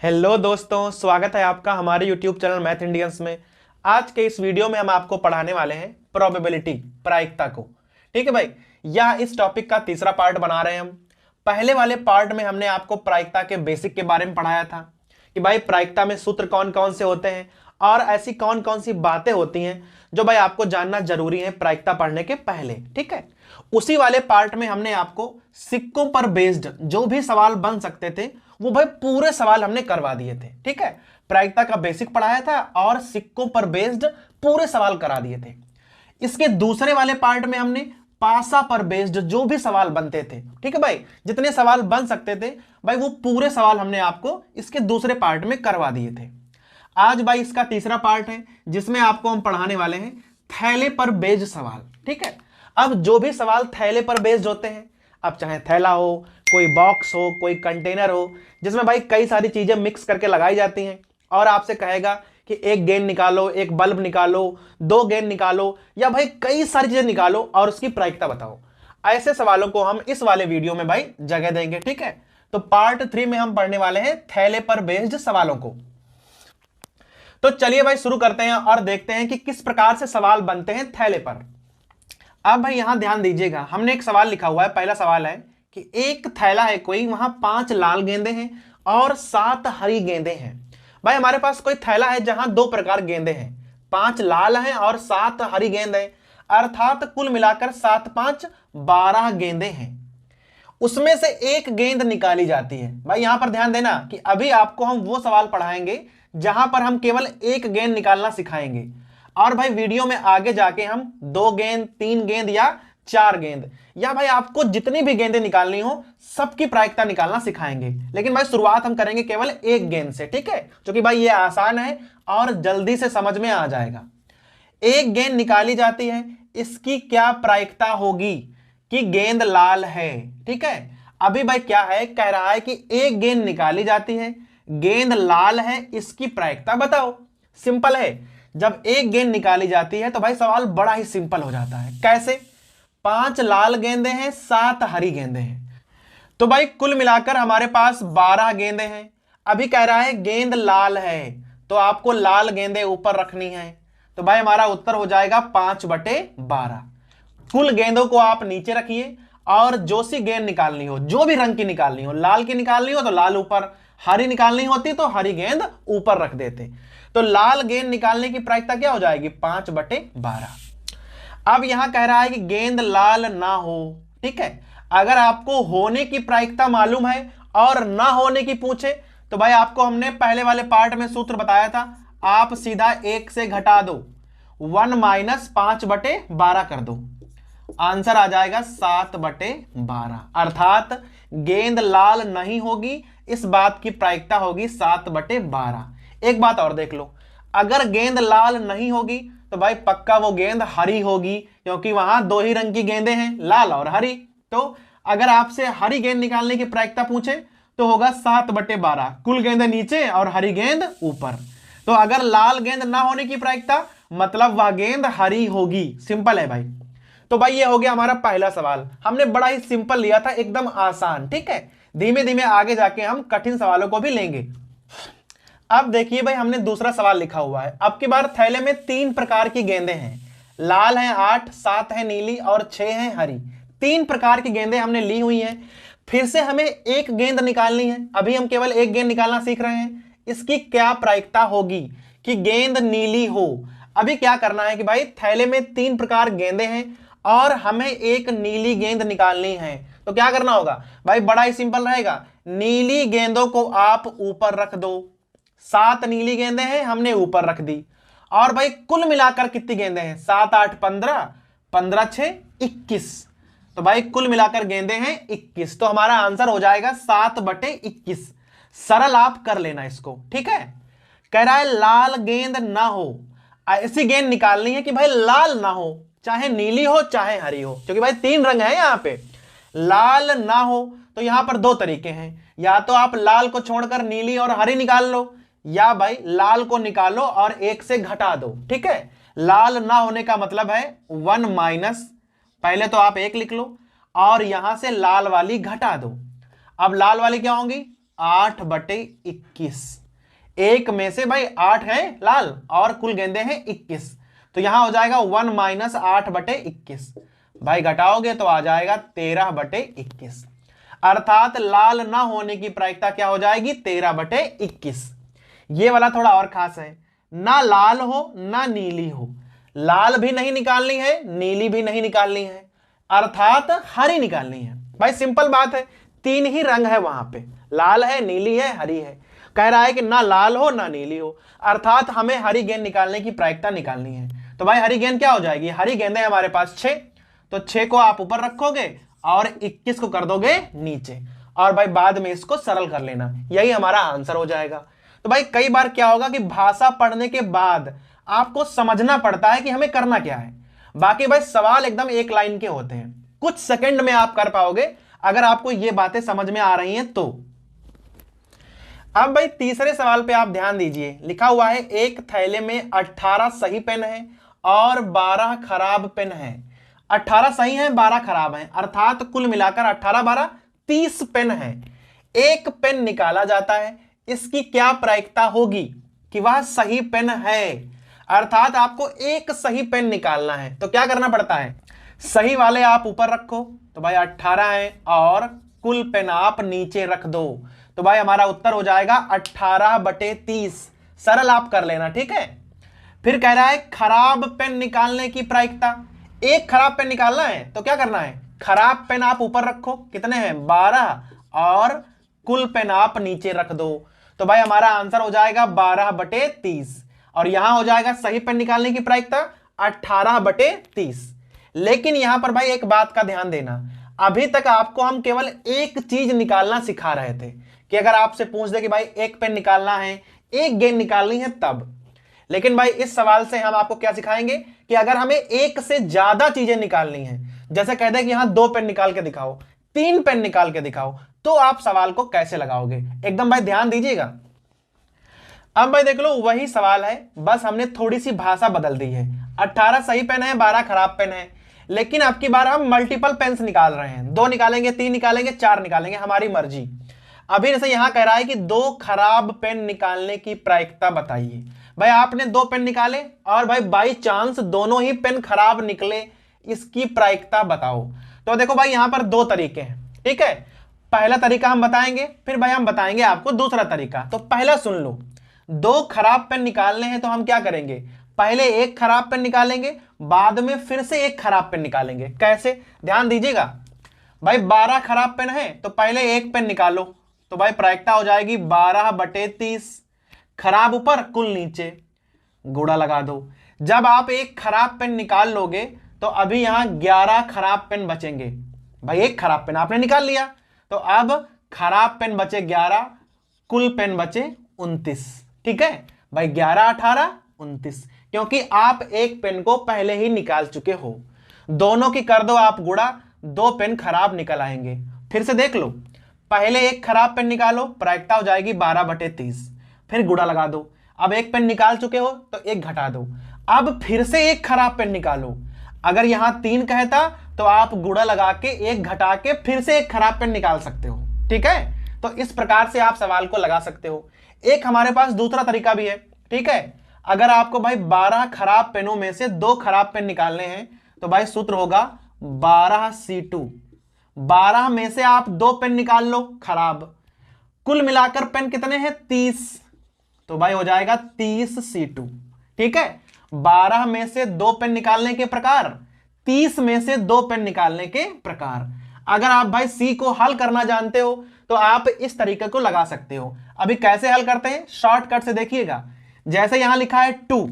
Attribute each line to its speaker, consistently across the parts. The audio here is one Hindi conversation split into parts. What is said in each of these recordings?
Speaker 1: हेलो दोस्तों, स्वागत है आपका हमारे YouTube चैनल मैथ इंडियंस में। आज के इस वीडियो में हम आपको पढ़ाने वाले हैं प्रोबेबिलिटी, प्रायिकता को। ठीक है भाई, यह इस टॉपिक का तीसरा पार्ट बना रहे हैं हम। पहले वाले पार्ट में हमने आपको प्रायिकता के बेसिक के बारे में पढ़ाया था कि भाई प्रायिकता में सूत्र कौन कौन से होते हैं और ऐसी कौन कौन सी बातें होती हैं जो भाई आपको जानना जरूरी है प्रायिकता पढ़ने के पहले। ठीक है, उसी वाले पार्ट में हमने आपको सिक्कों पर बेस्ड जो भी सवाल बन सकते थे वो भाई पूरे सवाल हमने करवा दिए थे। ठीक है, प्रायिकता का बेसिक पढ़ाया था और सिक्कों पर बेस्ड पूरे सवाल करा दिए थे। इसके दूसरे वाले पार्ट में हमने पासा पर बेस्ड जो भी सवाल बनते थे, ठीक है भाई, जितने सवाल बन सकते थे भाई वो पूरे सवाल हमने आपको इसके दूसरे पार्ट में करवा दिए थे। आज भाई इसका तीसरा पार्ट है जिसमें आपको हम पढ़ाने वाले हैं थैले पर बेस्ड सवाल। ठीक है, अब जो भी सवाल थैले पर बेस्ड होते हैं, अब चाहे थैला हो, कोई बॉक्स हो, कोई कंटेनर हो, जिसमें भाई कई सारी चीजें मिक्स करके लगाई जाती हैं और आपसे कहेगा कि एक गेंद निकालो, एक बल्ब निकालो, दो गेंद निकालो, या भाई कई सारी चीजें निकालो और उसकी प्रायिकता बताओ। ऐसे सवालों को हम इस वाले वीडियो में भाई जगह देंगे। ठीक है, तो पार्ट 3 में हम पढ़ने वाले हैं थैले पर बेस्ड सवालों को। तो चलिए भाई शुरू करते हैं और देखते हैं कि किस प्रकार से सवाल बनते हैं थैले पर। अब भाई यहां ध्यान दीजिएगा, हमने एक सवाल लिखा हुआ है। पहला सवाल है कि एक थैला है कोई, वहां 5 लाल गेंदे हैं और 7 हरी गेंदे हैं। भाई हमारे पास कोई थैला है जहां 2 प्रकार गेंदे हैं, 5 लाल हैं और 7 हरी गेंद है, अर्थात कुल मिलाकर 7 5 12 गेंदे हैं। उसमें से एक गेंद निकाली जाती है। भाई यहां पर ध्यान देना कि अभी आपको हम वो सवाल पढ़ाएंगे जहां पर हम केवल एक गेंद निकालना सिखाएंगे, और भाई वीडियो में आगे जाके हम 2 गेंद, 3 गेंद या 4 गेंद, या भाई आपको जितनी भी गेंदें निकालनी हो सबकी प्रायिकता निकालना सिखाएंगे। लेकिन भाई शुरुआत हम करेंगे केवल एक गेंद से। ठीक है, क्योंकि भाई ये आसान है और जल्दी से समझ में आ जाएगा। एक गेंद निकाली जाती है, इसकी क्या प्रायिकता होगी कि गेंद लाल है। ठीक है, अभी भाई क्या है, कह रहा है कि एक गेंद निकाली जाती है, गेंद लाल है, इसकी प्रायिकता बताओ। सिंपल है, जब एक गेंद निकाली जाती है तो भाई सवाल बड़ा ही सिंपल हो जाता है। कैसे? 5 लाल गेंदे हैं, 7 हरी गेंदे हैं, तो भाई कुल मिलाकर हमारे पास 12 गेंदे हैं। अभी कह रहा है गेंद लाल है, तो आपको लाल गेंदे ऊपर रखनी है, तो भाई हमारा उत्तर हो जाएगा 5/12। कुल गेंदों को आप नीचे रखिए और जो सी गेंद निकालनी हो, जो भी रंग की निकालनी हो, लाल की निकालनी हो तो लाल ऊपर, हरी निकालनी होती तो हरी गेंद ऊपर रख देते। तो लाल गेंद निकालने की प्रायिकता क्या हो जाएगी? 5/12। अब यहां कह रहा है कि गेंद लाल ना हो। ठीक है, अगर आपको होने की प्रायिकता मालूम है और ना होने की पूछे तो भाई आपको हमने पहले वाले पार्ट में सूत्र बताया था, आप सीधा 1 से घटा दो, 1 - 5/12 कर दो, आंसर आ जाएगा 7/12। अर्थात गेंद लाल नहीं होगी, इस बात की प्रायिकता होगी 7/12। एक बात और देख लो, अगर गेंद लाल नहीं होगी तो भाई पक्का वो गेंद हरी होगी, क्योंकि वहां 2 ही रंग की गेंदें हैं, लाल और हरी। तो अगर आपसे हरी गेंद निकालने की प्रायिकता पूछे तो होगा 7/12, कुल गेंदें नीचे और हरी गेंद ऊपर। तो अगर लाल गेंद ना होने की प्रायिकता मतलब वह गेंद हरी होगी। सिंपल है भाई। तो भाई ये हो गया हमारा पहला सवाल, हमने बड़ा ही सिंपल लिया था, एकदम आसान। ठीक है, धीमे धीमे आगे जाके हम कठिन सवालों को भी लेंगे। अब देखिए भाई, हमने दूसरा सवाल लिखा हुआ है। अब की बार थैले में 3 प्रकार की गेंदें हैं, लाल है 8, 7 है नीली और 6 है हरी। 3 प्रकार की गेंदें हमने ली हुई हैं। फिर से हमें एक गेंद निकालनी है, अभी हम केवल एक गेंद निकालना सीख रहे हैं। इसकी क्या प्रायिकता होगी कि गेंद नीली हो? अभी क्या करना है कि भाई थैले में 3 प्रकार गेंदें हैं और हमें एक नीली गेंद निकालनी है, तो क्या करना होगा भाई? बड़ा ही सिंपल रहेगा, नीली गेंदों को आप ऊपर रख दो। 7 नीली गेंदें हैं, हमने ऊपर रख दी। और भाई कुल मिलाकर कितनी गेंदें हैं? 7 8 15, 15 6 21। तो भाई कुल मिलाकर गेंदें हैं 21, तो हमारा आंसर हो जाएगा 7/21। सरल आप कर लेना इसको। ठीक है, कह रहा है लाल गेंद ना हो, ऐसी गेंद निकालनी है कि भाई लाल ना हो, चाहे नीली हो चाहे हरी हो, क्योंकि भाई 3 रंग है यहां पे। लाल ना हो तो यहां पर 2 तरीके हैं, या तो आप लाल को छोड़कर नीली और हरी निकाल लो, या भाई लाल को निकालो और 1 से घटा दो। ठीक है, लाल ना होने का मतलब है 1 - पहले तो आप 1 लिख लो और यहां से लाल वाली घटा दो। अब लाल वाली क्या होंगी? 8/21। एक में से भाई 8 है लाल और कुल गेंदे हैं 21, तो यहां हो जाएगा 1 - 8/21। भाई घटाओगे तो आ जाएगा 13/21। अर्थात लाल ना होने की प्रायिकता क्या हो जाएगी? 13/21। ये वाला थोड़ा और खास है, ना लाल हो ना नीली हो। लाल भी नहीं निकालनी है, नीली भी नहीं निकालनी है, अर्थात हरी निकालनी है। भाई सिंपल बात है, तीन ही रंग है वहां पे, लाल है, नीली है, हरी है। कह रहा है कि ना लाल हो ना नीली हो, अर्थात हमें हरी गेंद निकालने की प्रायिकता निकालनी है। तो भाई हरी गेंद क्या हो जाएगी? हरी गेंदें हमारे पास 6, तो 6 को आप ऊपर रखोगे और 21 को कर दोगे नीचे, और भाई बाद में इसको सरल कर लेना, यही हमारा आंसर हो जाएगा। तो भाई कई बार क्या होगा कि भाषा पढ़ने के बाद आपको समझना पड़ता है कि हमें करना क्या है। बाकी भाई सवाल एकदम एक लाइन के होते हैं, कुछ सेकंड में आप कर पाओगे अगर आपको ये बातें समझ में आ रही हैं तो। अब भाई तीसरे सवाल पे आप ध्यान दीजिए, लिखा हुआ है एक थैले में 18 सही पेन है और 12 खराब पेन है। 18 सही है, 12 खराब है, अर्थात कुल मिलाकर 18 12 30 पेन है। एक पेन निकाला जाता है, इसकी क्या प्रायिकता होगी कि वह सही पेन है? अर्थात आपको एक सही पेन निकालना है, तो क्या करना पड़ता है? सही वाले आप ऊपर रखो, तो भाई 18 है, और कुल पेन आप नीचे रख दो, तो भाई हमारा उत्तर हो जाएगा 18/30। सरल आप कर लेना, ठीक है। फिर कह रहा है खराब पेन निकालने की प्रायिकता। एक खराब पेन निकालना है तो क्या करना है? खराब पेन आप ऊपर रखो, कितने हैं? 12, और कुल पेन आप नीचे रख दो, तो भाई हमारा आंसर हो जाएगा 12/30। और यहां हो जाएगा सही पेन निकालने की प्रायिकता 18/30। लेकिन यहां पर भाई एक बात का ध्यान देना, अभी तक आपको हम केवल एक चीज निकालना सिखा रहे थे कि अगर आपसे पूछ दे कि भाई एक पेन निकालना है, एक गेंद निकालनी है तब। लेकिन भाई इस सवाल से हम आपको क्या सिखाएंगे कि अगर हमें एक से ज्यादा चीजें निकालनी है, जैसे कह दे कि यहां 2 पेन निकाल के दिखाओ, 3 पेन निकाल के दिखाओ, तो आप सवाल को कैसे लगाओगे, एकदम भाई ध्यान दीजिएगा। अब भाई देख लो वही सवाल है, बस हमने थोड़ी सी भाषा बदल दी है। 18 सही पेन है, 12 खराब पेन है, लेकिन अब की बार हम मल्टीपल पेन्स निकाल रहे हैं। 2 निकालेंगे, 3 निकालेंगे, 4 निकालेंगे, हमारी मर्जी। अभी जैसे यहां कह रहा है कि 2 खराब पेन निकालने की प्रायिकता बताइए। भाई आपने 2 पेन निकाले और भाई बाई चांस दोनों ही पेन खराब निकले, इसकी प्रायिकता बताओ। तो देखो भाई यहां पर 2 तरीके हैं, ठीक है। पहला तरीका हम बताएंगे, फिर भाई हम बताएंगे आपको दूसरा तरीका। तो पहला सुन लो, 2 खराब पेन निकालने हैं तो हम क्या करेंगे? पहले एक खराब पेन निकालेंगे, बाद में फिर से एक खराब पेन निकालेंगे। कैसे? ध्यान दीजिएगा। भाई 12 खराब पेन है तो पहले एक पेन निकालो, तो भाई प्रायिकता हो जाएगी 12/30। खराब ऊपर कुल नीचे, गुणा लगा दो। जब आप एक खराब पेन निकाल लोगे तो अभी यहां 11 खराब पेन बचेंगे। भाई एक खराब पेन आपने निकाल लिया, तो अब खराब पेन बचे 11, कुल पेन बचे 29, ठीक है भाई। 11 18 29, क्योंकि आप एक पेन को पहले ही निकाल चुके हो। दोनों की कर दो आप गुणा, 2 पेन खराब निकल आएंगे। फिर से देख लो, पहले एक खराब पेन निकालो, प्रायिकता हो जाएगी 12/30, फिर गुणा लगा दो। अब एक पेन निकाल चुके हो तो एक घटा दो, अब फिर से एक खराब पेन निकालो। अगर यहां 3 कहता तो आप गुणा लगा के एक घटा के फिर से एक खराब पेन निकाल सकते हो, ठीक है। तो इस प्रकार से आप सवाल को लगा सकते हो। एक हमारे पास दूसरा तरीका भी है, ठीक है। अगर आपको भाई 12 खराब पेनों में से 2 खराब पेन निकालने हैं तो भाई सूत्र होगा 12C2। 12 में से आप 2 पेन निकाल लो खराब, कुल मिलाकर पेन कितने हैं? 30, तो भाई हो जाएगा 30C2, ठीक है। 12 में से 2 पेन निकालने के प्रकार, 30 में से 2 पेन निकालने के प्रकार। अगर आप भाई सी को हल करना जानते हो तो आप इस तरीके को लगा सकते हो। अभी कैसे हल करते हैं, शॉर्टकट से देखिएगा। जैसे यहां लिखा है 2,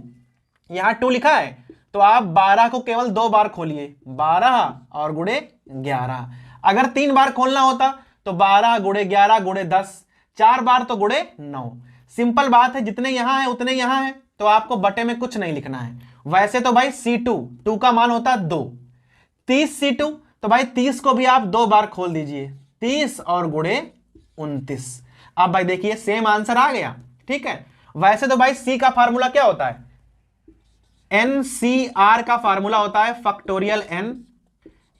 Speaker 1: यहां 2 लिखा है तो आप 12 को केवल 2 बार खोलिए, 12 और गुणे 11। अगर 3 बार खोलना होता तो 12 गुणे 11 गुणे 10, 4 बार तो गुणे 9। सिंपल बात है, जितने यहां है उतने यहां है, तो आपको बटे में कुछ नहीं लिखना है। वैसे तो भाई C2 2 का मान होता है 2, 30C2, तो भाई 30 को भी आप 2 बार खोल दीजिए, 30 और गुणे 29। अब भाई देखिए सेम आंसर आ गया, ठीक है। वैसे तो भाई सी का फार्मूला क्या होता है? NCR का फार्मूला होता है फैक्टोरियल n,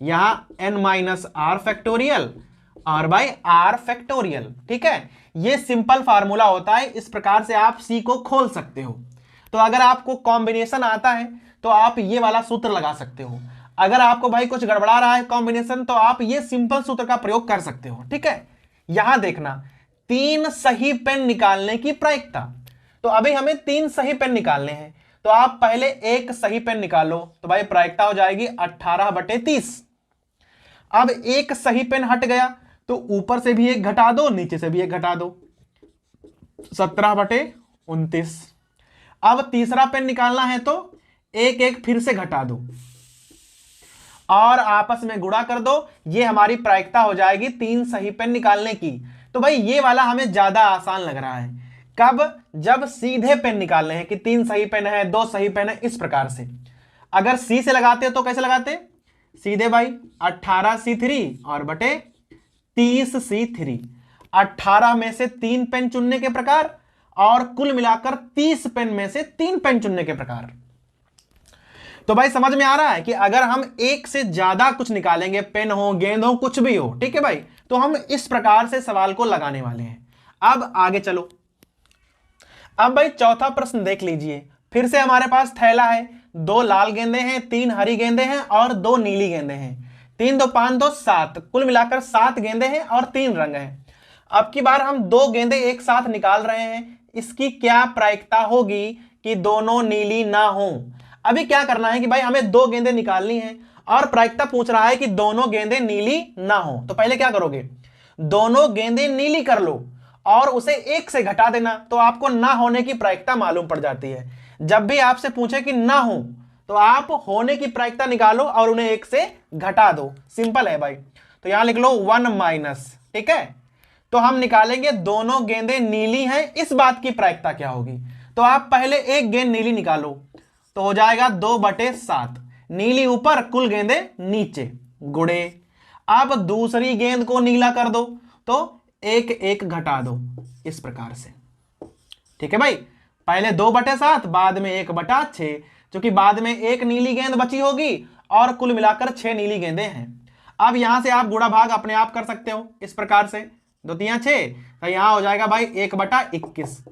Speaker 1: यहां n - r फैक्टोरियल, और बाई आर फैक्टोरियल। ठीक है, ये सिंपल फार्मूला होता है, इस प्रकार से आप सी को खोल सकते हो। तो अगर आपको कॉम्बिनेशन आता है तो आप ये वाला सूत्र लगा सकते हो। अगर आपको भाई कुछ गड़बड़ा रहा है कॉम्बिनेशन, तो आप ये सिंपल सूत्र का प्रयोग कर सकते हो। ठीक है, यहां देखना, 3 सही पेन निकालने की प्रायिकता। तो अभी हमें 3 सही पेन निकालने हैं, तो आप पहले एक सही पेन निकालो, तो भाई प्रायिकता हो जाएगी 18/30। अब एक सही पेन हट गया तो ऊपर से भी एक घटा दो, नीचे से भी एक घटा दो, 17/29। अब तीसरा पेन निकालना है तो एक एक फिर से घटा दो और आपस में गुणा कर दो। ये हमारी प्रायिकता हो जाएगी 3 सही पेन निकालने की। तो भाई ये वाला हमें ज्यादा आसान लग रहा है। कब? जब सीधे पेन निकालने हैं कि 3 सही पेन है, 2 सही पेन है, इस प्रकार से। अगर सी से लगाते तो कैसे लगाते? सीधे भाई 18C3 और बटे 30C3। 18 में से 3 पेन चुनने के प्रकार और कुल मिलाकर 30 पेन में से 3 पेन चुनने के प्रकार। तो भाई समझ में आ रहा है कि अगर हम एक से ज्यादा कुछ निकालेंगे, पेन हो, गेंद हो, कुछ भी हो, ठीक है भाई, तो हम इस प्रकार से सवाल को लगाने वाले हैं। अब आगे चलो। अब भाई चौथा प्रश्न देख लीजिए। फिर से हमारे पास थैला है, 2 लाल गेंदे हैं, 3 हरी गेंदे हैं और 2 नीली गेंदे हैं। 3 2 5 2 7, कुल मिलाकर 7 गेंदे हैं और 3 रंग हैं। अब की बार हम 2 गेंदे एक साथ निकाल रहे हैं, इसकी क्या प्रायिकता होगी कि दोनों नीली ना हो? अभी क्या करना है कि भाई हमें 2 गेंदे निकालनी है और प्रायिकता पूछ रहा है कि दोनों गेंदे नीली ना हो। तो पहले क्या करोगे? दोनों गेंदे नीली कर लो और उसे 1 से घटा देना, तो आपको ना होने की प्रायिकता मालूम पड़ जाती है। जब भी आपसे पूछे कि ना हो तो आप होने की प्रायिकता निकालो और उन्हें 1 से घटा दो। सिंपल है भाई। तो यहां लिख लो 1 - ठीक है। तो हम निकालेंगे दोनों गेंदें नीली हैं, इस बात की प्रायिकता क्या होगी? तो आप पहले एक गेंद नीली निकालो, तो हो जाएगा 2/7। नीली ऊपर, कुल गेंदें नीचे, गुणे। अब दूसरी गेंद को नीला कर दो, तो 1 1 घटा दो, इस प्रकार से। ठीक है भाई, पहले 2/7, बाद में 1/6, क्योंकि बाद में एक नीली गेंद बची होगी और कुल मिलाकर 6 नीली गेंदें हैं। अब यहां से आप गुणा भाग अपने आप कर सकते हो इस प्रकार से, 2 3 6, तो यहां हो जाएगा भाई 1/21।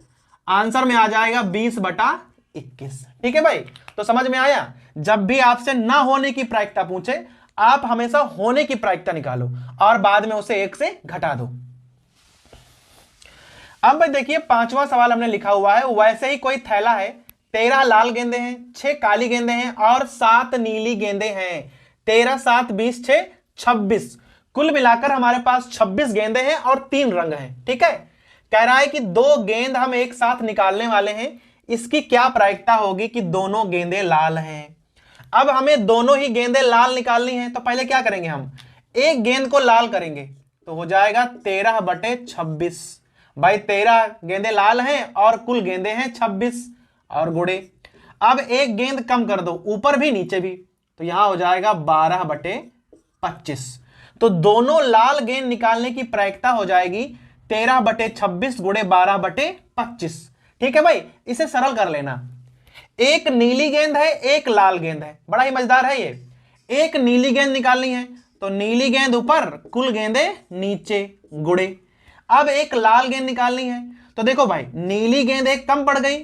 Speaker 1: आंसर में आ जाएगा 20/21। ठीक है भाई, तो समझ में आया? जब भी आपसे ना होने की प्रायिकता पूछे, आप हमेशा होने की प्रायिकता निकालो और बाद में उसे 1 से घटा दो। अब भाई देखिए, 5वां सवाल हमने लिखा हुआ है, वैसे ही कोई थैला है, 13 लाल गेंदे हैं, 6 काली गेंदे हैं और 7 नीली गेंदे हैं। 13 7 20 6 26, कुल मिलाकर हमारे पास 26 गेंदे हैं और 3 रंग हैं। ठीक है, कह रहा है कि 2 गेंद हम एक साथ निकालने वाले हैं, इसकी क्या प्रायिकता होगी कि दोनों गेंदें लाल हैं। अब हमें दोनों ही गेंदें लाल निकालनी है, तो पहले क्या करेंगे? हम एक गेंद को लाल करेंगे, तो हो जाएगा 13/26। भाई 13 गेंदें लाल हैं और कुल गेंदें हैं 26 और गुणे। अब एक गेंद कम कर दो, ऊपर भी नीचे भी, तो यहां हो जाएगा 12/25। तो दोनों लाल गेंद निकालने की प्रायिकता हो जाएगी 13/26 गुणे 12/25। ठीक है भाई, इसे सरल कर लेना। एक नीली गेंद है, एक लाल गेंद है, बड़ा ही मजेदार है ये। एक नीली गेंद निकालनी है, तो नीली गेंद ऊपर, कुल गेंदें नीचे, गुणे। अब एक लाल गेंद निकालनी है, तो देखो भाई नीली गेंद एक कम पड़ गई,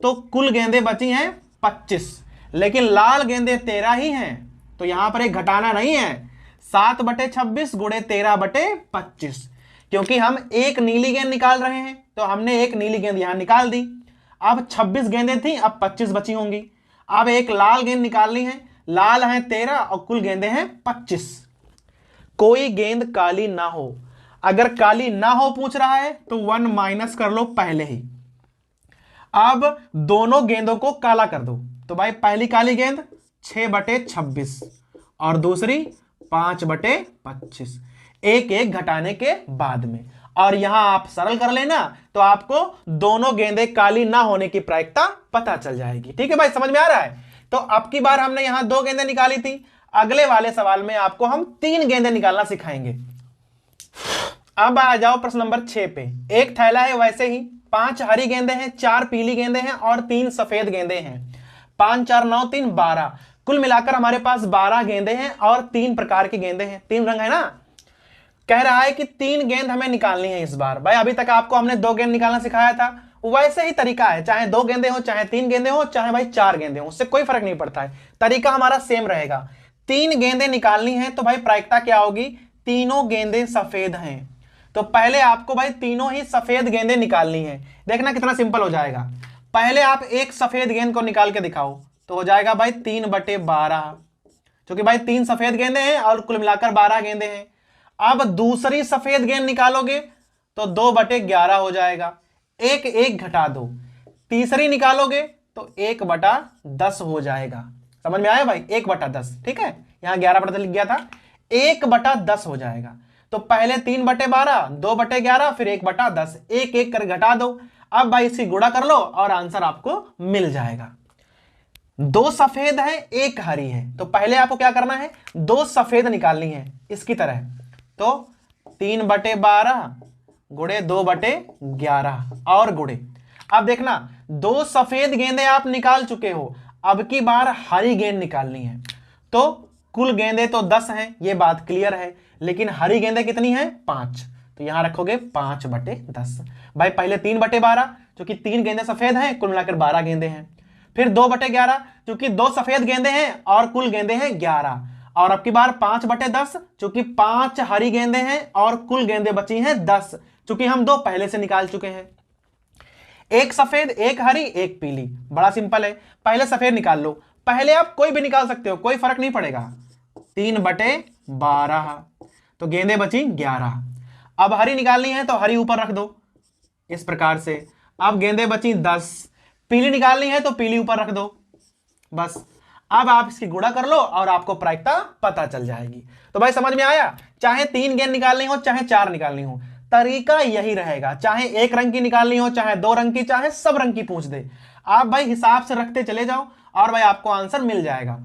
Speaker 1: तो कुल गेंदें बची हैं 25, लेकिन लाल गेंदें 13 ही हैं, तो यहां पर एक घटाना नहीं है। 7/26 गुणे 13/25, क्योंकि हम एक नीली गेंद निकाल रहे हैं, तो हमने एक नीली गेंद यहां निकाल दी। अब 26 गेंदें थी, अब 25 बची होंगी। अब एक लाल गेंद निकालनी है, लाल है 13 और कुल गेंदें हैं 25। कोई गेंद काली ना हो। अगर काली ना हो पूछ रहा है तो 1 - कर लो पहले ही। अब दोनों गेंदों को काला कर दो, तो भाई पहली काली गेंद 6/26 और दूसरी 5/25, एक एक घटाने के बाद में। और यहां आप सरल कर लेना, तो आपको दोनों गेंदें काली ना होने की प्रायिकता पता चल जाएगी। ठीक है भाई, समझ में आ रहा है? तो अब की बार हमने यहां 2 गेंदें निकाली थी, अगले वाले सवाल में आपको हम 3 गेंदें निकालना सिखाएंगे। अब आ जाओ प्रश्न नंबर 6 पे। एक थैला है, वैसे ही 5 हरी गेंदें हैं, 4 पीली गेंदें हैं और 3 सफेद गेंदें हैं। 5 4 9 3 12, कुल मिलाकर हमारे पास 12 गेंदें हैं और 3 प्रकार की गेंदें हैं, 3 रंग है ना। कह रहा है कि 3 गेंद हमें निकालनी है इस बार। भाई अभी तक आपको हमने 2 गेंद निकालना सिखाया था, वैसे ही तरीका है, चाहे 2 गेंदे हो, चाहे 3 गेंदे हो, चाहे भाई 4 गेंदे हो, उससे कोई फर्क नहीं पड़ता है, तरीका हमारा सेम रहेगा। 3 गेंदे निकालनी है तो भाई प्रायिकता क्या होगी, तीनों गेंदें सफेद हैं, तो पहले आपको भाई तीनों ही सफेद गेंदें निकालनी है। देखना कितना सिंपल हो जाएगा। पहले आप एक सफेद गेंद को निकाल के दिखाओ, तो हो जाएगा भाई 3/12, क्योंकि भाई 3 सफेद गेंदे हैं और कुल मिलाकर 12 गेंदे हैं। अब दूसरी सफेद गेंद निकालोगे तो 2/11 हो जाएगा, एक एक घटा दो। तीसरी निकालोगे तो 1/10 हो जाएगा। समझ में आया भाई, 1/10, ठीक है, यहां 11 लिख गया था, 1/10 हो जाएगा। तो पहले 3/12, 2/11, फिर 1/10, एक एक कर घटा दो। अब भाई इसकी गुणा कर लो और आंसर आपको मिल जाएगा। 2 सफेद है, 1 हरी है, तो पहले आपको क्या करना है, 2 सफेद निकालनी है इसकी तरह। तो 3/12 गुणे 2/11 और गुणे। अब देखना 2 सफेद गेंदें आप निकाल चुके हो, अब की बार हरी गेंद निकालनी है। तो कुल गेंदें तो 10 हैं, ये बात क्लियर है, लेकिन हरी गेंदें कितनी हैं, 5, तो यहां रखोगे 5/10। भाई पहले 3/12, क्योंकि 3 गेंदें सफेद हैं, कुल मिलाकर 12 गेंदें हैं। फिर 2/11, क्योंकि 2 सफेद गेंदें हैं और कुल गेंदें हैं 11, और अब की बार 5/10, क्योंकि 5 हरी गेंदें हैं और कुल गेंदें बची हैं 10, क्योंकि हम 2 पहले से निकाल चुके हैं। 1 सफेद, 1 हरी, 1 पीली, बड़ा सिंपल है। पहले सफेद निकाल लो, पहले आप कोई भी निकाल सकते हो, कोई फर्क नहीं पड़ेगा। 3/12, तो गेंदें बची 11। अब हरी निकालनी है तो हरी ऊपर रख दो इस प्रकार से। अब गेंदें बची 10, पीली निकालनी है तो पीली ऊपर रख दो, बस। अब आप इसकी गुणा कर लो और आपको प्रायिकता पता चल जाएगी। तो भाई समझ में आया, चाहे 3 गेंद निकालनी हो, चाहे 4 निकालनी हो, तरीका यही रहेगा। चाहे 1 रंग की निकालनी हो, चाहे 2 रंग की, चाहे सब रंग की पूछ दे, आप भाई हिसाब से रखते चले जाओ और भाई आपको आंसर मिल जाएगा।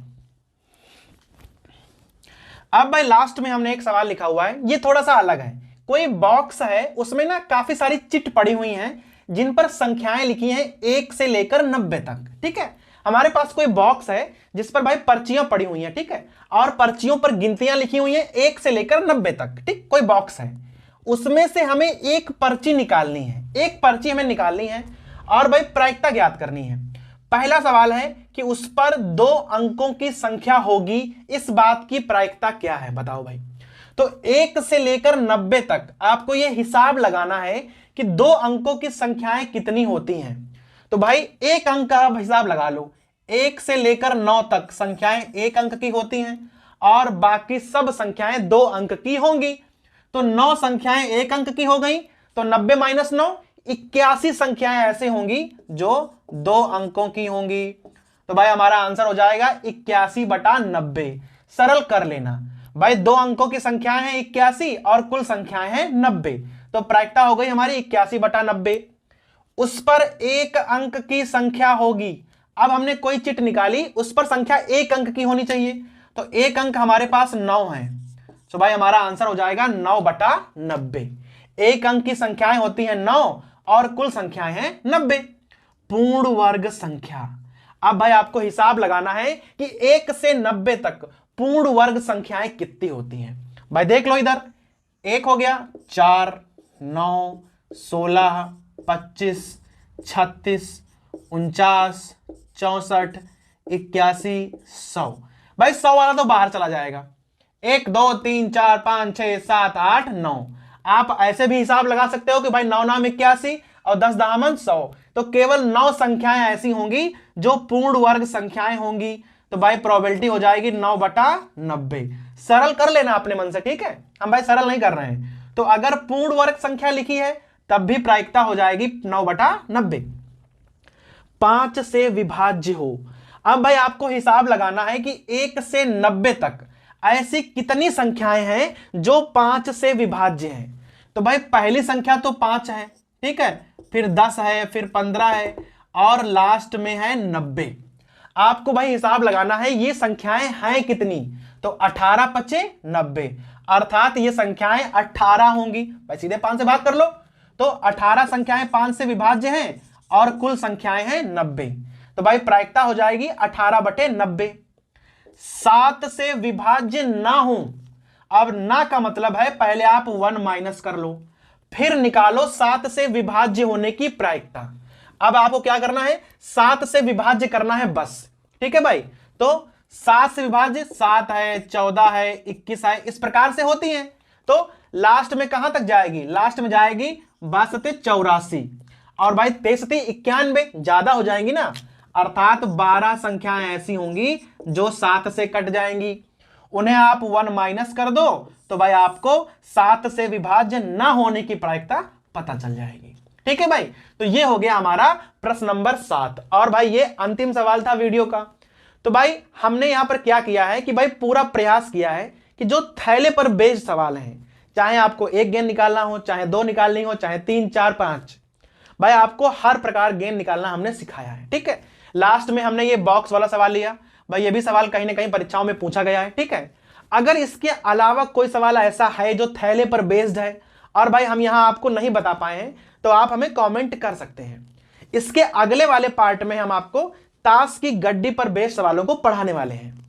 Speaker 1: अब भाई लास्ट में हमने एक सवाल लिखा हुआ है, ये थोड़ा सा अलग है। कोई बॉक्स है, उसमें ना काफी सारी चिट पड़ी हुई हैं जिन पर संख्याएं लिखी हैं 1 से लेकर 90 तक, ठीक है। हमारे पास कोई बॉक्स है जिस पर भाई पर्चियां पड़ी हुई हैं, ठीक है, और पर्चियों पर गिनतियां लिखी हुई हैं 1 से लेकर 90 तक, ठीक। कोई बॉक्स है, उसमें से हमें एक पर्ची निकालनी है, एक पर्ची हमें निकालनी है और भाई प्रायिकता ज्ञात करनी है। पहला सवाल है कि उस पर 2 अंकों की संख्या होगी, इस बात की प्रायिकता क्या है, बताओ भाई। तो 1 से लेकर 90 तक आपको यह हिसाब लगाना है कि 2 अंकों की संख्याएं कितनी होती हैं। तो भाई एक अंक का आप हिसाब लगा लो, 1 से लेकर 9 तक संख्याएं 1 अंक की होती हैं और बाकी सब संख्याएं 2 अंक की होंगी। तो 9 संख्याएं 1 अंक की हो गई, तो 90 - 9, 81 संख्याएं ऐसे होंगी जो 2 अंकों की होंगी। तो भाई हमारा आंसर हो जाएगा 81/90। सरल कर लेना भाई, 2 अंकों की संख्याएं हैं 81 और कुल संख्याएं हैं 90, तो प्रायिकता हो गई हमारी 81/90। उस पर 1 अंक की संख्या होगी। अब हमने कोई चिट निकाली, उस पर संख्या 1 अंक की होनी चाहिए, तो 1 अंक हमारे पास 9 है, तो भाई हमारा आंसर हो जाएगा 9/90। 1 अंक की संख्याएं होती हैं 9 और कुल संख्याएं हैं 90। पूर्ण वर्ग संख्या, अब भाई आपको हिसाब लगाना है कि 1 से 90 तक पूर्ण वर्ग संख्याएं कितनी होती हैं। भाई देख लो इधर, 1 हो गया, 4, 9, 16, 25, 36, 49, 64, 81, 100। भाई 100 वाला तो बाहर चला जाएगा। 1, 2, 3, 4, 5, 6, 7, 8, 9। आप ऐसे भी हिसाब लगा सकते हो कि भाई 9 9 81 और 10 दामन 100, तो केवल 9 संख्याएं ऐसी होंगी जो पूर्ण वर्ग संख्याएं होंगी। तो भाई प्रोबेबिलिटी हो जाएगी 9/90। सरल कर लेना अपने मन से, ठीक है, हम भाई सरल नहीं कर रहे हैं। तो अगर पूर्ण वर्ग संख्या लिखी है तब भी प्रायिकता हो जाएगी 9/90। 5 से विभाज्य हो, अब भाई आपको हिसाब लगाना है कि 1 से 90 तक ऐसी कितनी संख्याएं हैं जो 5 से विभाज्य हैं। तो भाई पहली संख्या तो 5 है, ठीक है, फिर 10 है, फिर 15 है और लास्ट में है 90। आपको भाई हिसाब लगाना है ये संख्याएं हैं कितनी, तो 18 × 5 = 90, अर्थात ये संख्याएं 18 होंगी। भाई सीधे 5 से भाग कर लो, तो 18 संख्याएं 5 से विभाज्य हैं और कुल संख्याएं हैं 90। तो भाई प्रायिकता हो जाएगी 18/90। 7 से विभाज्य ना हो, अब ना का मतलब है पहले आप 1 माइनस कर लो, फिर निकालो 7 से विभाज्य होने की प्रायिकता। अब आपको क्या करना है, 7 से विभाज्य करना है बस। ठीक है भाई, तो 7 से विभाज्य 7 है, 14 है, 21 है, इस प्रकार से होती है। तो लास्ट में कहां तक जाएगी, लास्ट में जाएगी 6284, और भाई 6391 ज्यादा हो जाएंगी ना, अर्थात 12 संख्याएं ऐसी होंगी जो 7 से कट जाएंगी, उन्हें आप 1 माइनस कर दो तो भाई आपको 7 से विभाज्य ना होने की प्रायिकता पता चल जाएगी। ठीक है भाई, तो ये हो गया हमारा प्रश्न नंबर 7। और भाई ये अंतिम सवाल था वीडियो का। तो भाई हमने यहां पर क्या किया है कि भाई पूरा प्रयास किया है कि जो थैले पर बेस्ड सवाल हैं, चाहे आपको एक गेंद निकालना हो, चाहे 2 निकालनी हो, चाहे 3 4 5, भाई आपको हर प्रकार गेंद निकालना हमने सिखाया है। ठीक है, लास्ट में हमने ये बॉक्स वाला सवाल लिया, भाई ये भी सवाल कहीं ना कहीं परीक्षाओं में पूछा गया है। ठीक है, अगर इसके अलावा कोई सवाल ऐसा है जो थैले पर बेस्ड है और भाई हम यहां आपको नहीं बता पाए हैं, तो आप हमें कमेंट कर सकते हैं। इसके अगले वाले पार्ट में हम आपको ताश की गड्डी पर बेस्ड सवालों को पढ़ाने वाले हैं।